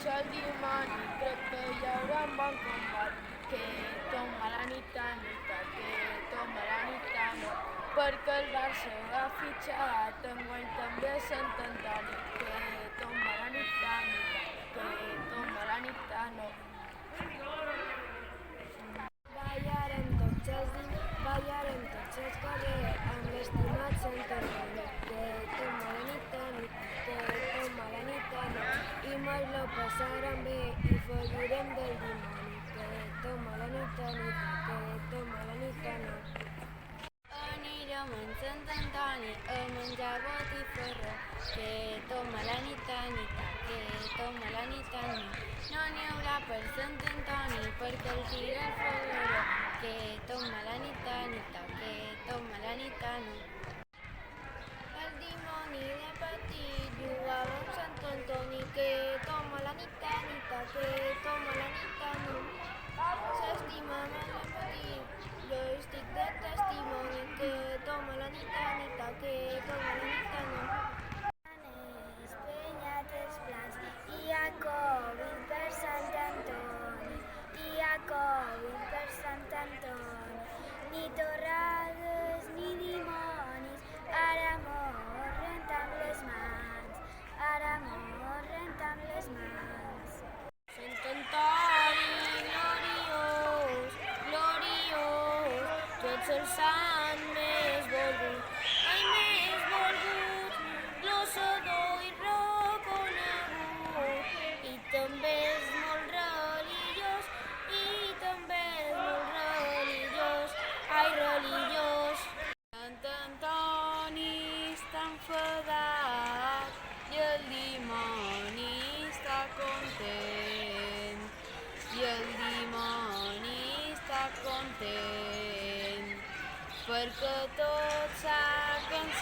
marxa el dimoni, crec que hi haurà un bon combat, que toma la nit, que toma la nit, perquè el Barça ha fitxat enguany també Sant Antoni, que toma la nit, que toma la nit. Ballarem tots els carrers amb l'estimat Sant Antoni, que toma la nit, que toma la nit, i mos lo passarem bé i fugirem del dimoni, que toma la nit, que toma la nit. Anirem en Sant Antoni a menjar botifarró, que toma la nit, que toma la nit. No n'hi haurà per Sant Antoni perquè el tira el fogueró, que toma la nit, que toma la nit. El dimoni de petit jugava amb Sant Antoni, que toma la nit, que toma la nit. S'estima més de petit, jo estic de testimoni, que toma la nit, que toma la nit. Penyat els plats, hi ha Covid per Sant Antoni, hi ha Covid per Sant Antoni, ni torrades ni dimonis, ara mos renten les mans, ara mos renten les mans. Sant Antoni, gloriós, gloriós, tu ets el sant més volgut, ai més volgut, glossador i reconegut, i també és molt religiós, i també és molt religiós, ai religiós. Sant Antoni està enfadat i el dimoni està content, i el dimoni està content, perquè tot s'ha cansat